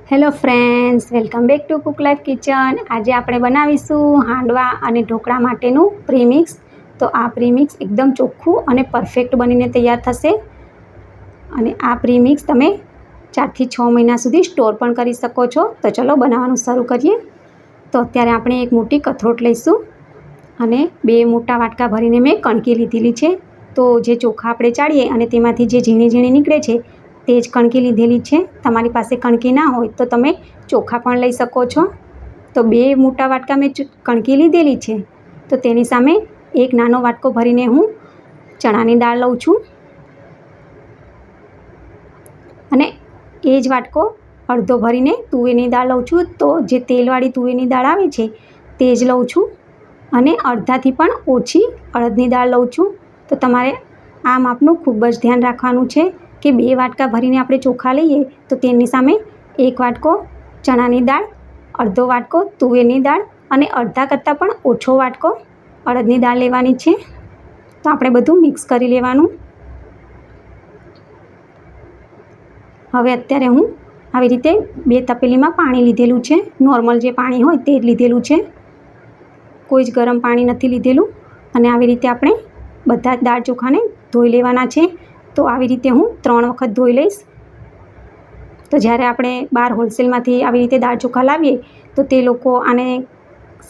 Hello friends, welcome back to cook life kitchen. આજે આપણે બનાવીશું હાંડવા અને ઢોકળા માટેનું પ્રીમિક્સ. તો આ પ્રીમિક્સ એકદમ ચોખ્ખું અને પરફેક્ટ બનીને તૈયાર થશે. અને આ પ્રીમિક્સ તમે 4 થી 6 મહિના સુધી સ્ટોર પણ કરી શકો છો. તો ચલો બનાવવાનું શરૂ કરીએ. તો અત્યારે આપણે એક મોટી કથરોટ લઈશું અને 2 મોટા વાટકા ભરીને મેં કણકી લીધેલી છે. તો જે ચોખા આપણે ચાળીએ અને તેમાંથી જે ઝીણી ઝીણી નીકળે છે તે જ કણકી લીધેલી છે. તમારી પાસે કણકી ના હોય તો તમે ચોખા પણ લઈ શકો છો. તો 2 મોટા વાટકા મેં કણકી લીધેલી છે. તો તેની સામે એક નાનો વાટકો ભરીને હું ચણાની દાળ લઉં છું અને એ જ વાટકો અડધો ભરીને તુવેરની દાળ લઉં છું. તો જે તેલવાળી તુવેરની દાળ આવે છે તે જ લઉં છું અને અડધાથી પણ ઓછી અડદની દાળ લઉં છું. તો તમારે આ માપનું ખૂબ જ ધ્યાન રાખવાનું છે કે 2 વાટકા ભરીને આપણે ચોખા લઈએ તો તેની સામે 1 વાટકો ચણાની દાળ, અડધો વાટકો તુવેરની દાળ અને અડધા કરતાં પણ ઓછો વાટકો અડદની દાળ લેવાની છે. તો આપણે બધું મિક્સ કરી લેવાનું. હવે અત્યારે હું આવી રીતે 2 તપેલીમાં પાણી લીધેલું છે. નોર્મલ જે પાણી હોય તે જ લીધેલું છે, કોઈ જ ગરમ પાણી નથી લીધેલું. અને આવી રીતે આપણે બધા જ દાળ ચોખાને ધોઈ લેવાના છે. તો આવી રીતે હું 3 વખત ધોઈ લઈશ. તો જ્યારે આપણે બહાર હોલસેલમાંથી આવી રીતે દાળ ચોખા લાવીએ તો તે લોકો આને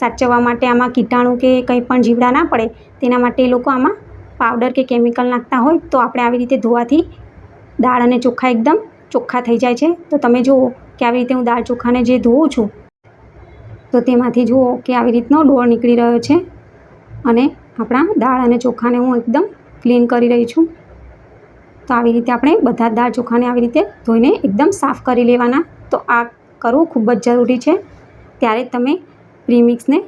સાચવવા માટે આમાં કીટાણું કે કંઈ પણ જીવડા ના પડે તેના માટે એ લોકો આમાં પાવડર કે કેમિકલ નાખતા હોય. તો આપણે આવી રીતે ધોવાથી દાળ અને ચોખા એકદમ ચોખ્ખા થઈ જાય છે. તો તમે જુઓ કે આવી રીતે હું દાળ ચોખાને જે ધોઉં છું તો તેમાંથી જુઓ કે આવી રીતનો ડોળ નીકળી રહ્યો છે અને આપણા દાળ અને ચોખાને હું એકદમ ક્લીન કરી રહી છું. તો આવી રીતે આપણે બધા દાળ ચોખાને આવી રીતે ધોઈને એકદમ સાફ કરી લેવાના. તો આ કરવું ખૂબ જ જરૂરી છે. ત્યારે તમે પ્રીમિક્સને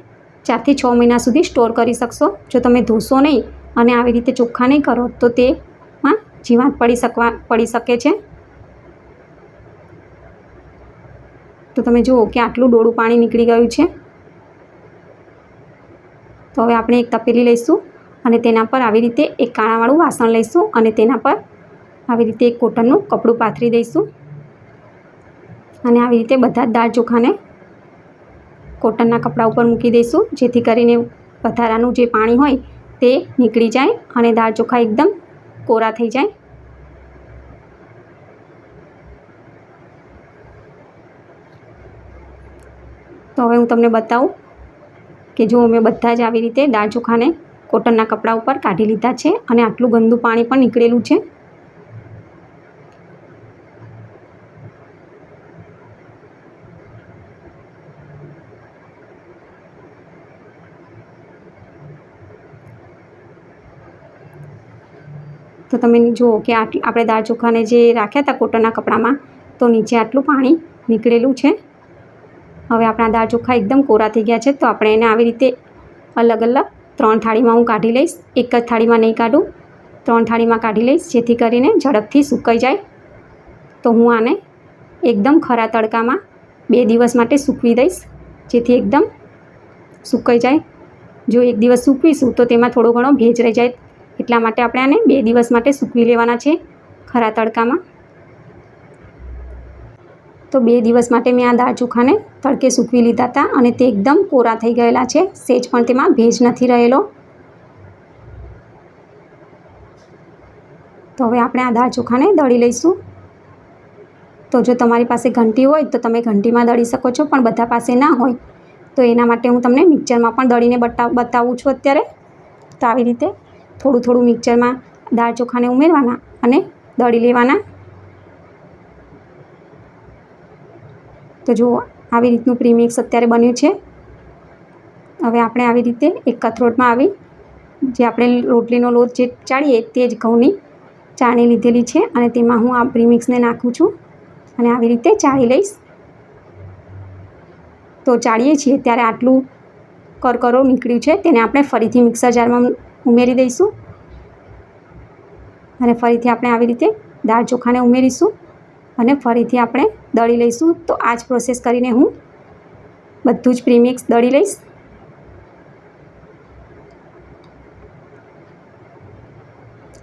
4 થી 6 મહિના સુધી સ્ટોર કરી શકશો. જો તમે ધોશો નહીં અને આવી રીતે ચોખ્ખા નહીં કરો તો તેમાં જીવાત પડી શકે છે. તો તમે જુઓ કે આટલું ડોળું પાણી નીકળી ગયું છે. તો હવે આપણે એક તપેલી લઈશું અને તેના પર આવી રીતે એક કાણાવાળું વાસણ લઈશું અને તેના પર આવી રીતે એક કોટનનું કપડું પાથરી દઈશું અને આવી રીતે બધા જ દાળ ચોખાને કોટનના કપડા ઉપર મૂકી દઈશું, જેથી કરીને વધારાનું જે પાણી હોય તે નીકળી જાય અને દાળ ચોખા એકદમ કોરા થઈ જાય. તો હવે હું તમને બતાવું કે જો મેં બધા જ આવી રીતે દાળ ચોખાને કોટનના કપડા ઉપર કાઢી લીધા છે અને આટલું ગંદુ પાણી પણ નીકળેલું છે. તો તમે જુઓ કે આપણે દાળ ચોખાને જે રાખ્યા હતા કોટનના કપડામાં તો નીચે આટલું પાણી નીકળેલું છે. હવે આપણા દાળ ચોખા એકદમ કોરા થઈ ગયા છે. તો આપણે એને આવી રીતે અલગ અલગ 3 થાળીમાં હું કાઢી લઈશ. એક જ થાળીમાં નહીં કાઢું, 3 થાળીમાં કાઢી લઈશ, જેથી કરીને ઝડપથી સુકાઈ જાય. તો હું આને એકદમ ખરા તડકામાં 2 દિવસ માટે સૂકવી દઈશ, જેથી એકદમ સુકાઈ જાય. જો 1 દિવસ સૂકવીશું તો તેમાં થોડો ઘણો ભેજ રહી જાય, એટલા માટે આપણે આને 2 દિવસ માટે સૂકવી લેવાના છે ખરા તડકામાં. તો 2 દિવસ માટે મેં આ દાળ ચોખાને તડકે સૂકવી લીધા હતા અને તે એકદમ કોરા થઈ ગયેલા છે. સહેજ પણ તેમાં ભેજ નથી રહેલો. તો હવે આપણે આ દાળ ચોખાને દળી લઈશું. તો જો તમારી પાસે ઘંટી હોય તો તમે ઘંટીમાં દળી શકો છો, પણ બધા પાસે ના હોય તો એના માટે હું તમને મિક્સરમાં પણ દળીને બતાવું છું અત્યારે. તો આવી રીતે થોડું થોડું મિક્સરમાં દાળ ચોખાને ઉમેરવાના અને દળી લેવાના. તો જુઓ આવી રીતનું પ્રીમિક્સ અત્યારે બન્યું છે. હવે આપણે આવી રીતે એક કથરોટમાં આવી જે આપણે રોટલીનો લોટ જે ચાળીએ તે જ ઘઉંની ચાળણી લીધેલી છે અને તેમાં હું આ પ્રીમિક્સને નાખું છું અને આવી રીતે ચાળી લઈશ. તો ચાળીએ છીએ ત્યારે આટલું કરકરો નીકળ્યું છે તેને આપણે ફરીથી મિક્સર જારમાં ઉમેરી દઈશું અને ફરીથી આપણે આવી રીતે દાળ ચોખાને ઉમેરીશું અને ફરીથી આપણે દળી લઈશું. તો આ જ પ્રોસેસ કરીને હું બધું જ પ્રીમિક્સ દળી લઈશ.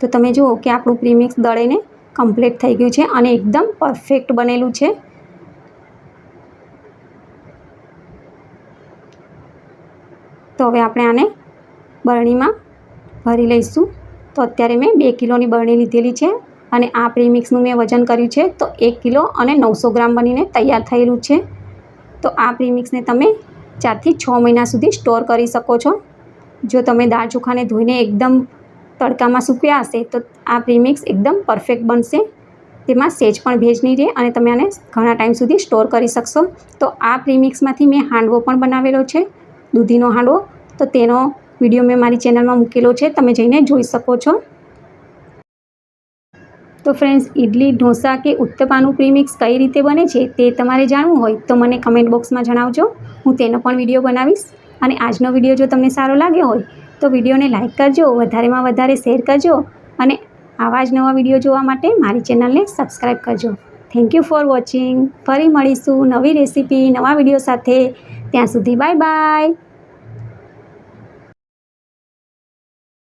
તો તમે જુઓ કે આપણું પ્રીમિક્સ દળીને કમ્પ્લીટ થઈ ગયું છે અને એકદમ પરફેક્ટ બનેલું છે. તો હવે આપણે આને બરણીમાં ભરી લઈશું. તો અત્યારે મેં 2 કિલોની બરણી લીધેલી છે અને આ પ્રીમિક્સનું મેં વજન કર્યું છે તો 1 કિલો અને 900 ગ્રામ બનીને તૈયાર થયેલું છે. તો આ પ્રીમિક્સને તમે 4 થી 6 મહિના સુધી સ્ટોર કરી શકો છો. જો તમે દાળ ચોખાને ધોઈને એકદમ તડકામાં સૂકવ્યા હશે તો આ પ્રીમિક્સ એકદમ પરફેક્ટ બનશે. તેમાં સહેજ પણ ભેજ નહીં રહે અને તમે આને ઘણા ટાઈમ સુધી સ્ટોર કરી શકશો. તો આ પ્રીમિક્સમાંથી મેં હાંડવો પણ બનાવેલો છે, દૂધીનો હાંડવો. તો તેનો વિડીયો મેં મારી ચેનલમાં મૂકેલો છે, તમે જઈને જોઈ શકો છો. તો ફ્રેન્ડ્સ, ઇડલી, ઢોસા કે ઉત્તપાનું પ્રીમિક્સ કઈ રીતે બને છે તે તમારે જાણવું હોય તો મને કમેન્ટ બોક્સમાં જણાવજો. હું તેનો પણ વિડીયો બનાવીશ. અને આજનો વિડીયો જો તમને સારો લાગ્યો હોય તો વિડીયોને લાઇક કરજો, વધારેમાં વધારે શેર કરજો અને આવા જ નવા વિડીયો જોવા માટે મારી ચેનલને સબસ્ક્રાઈબ કરજો. Thank you for watching. ફરી મળીશું નવી રેસીપી, નવા વિડીયો સાથે. ત્યાં સુધી બાય બાય.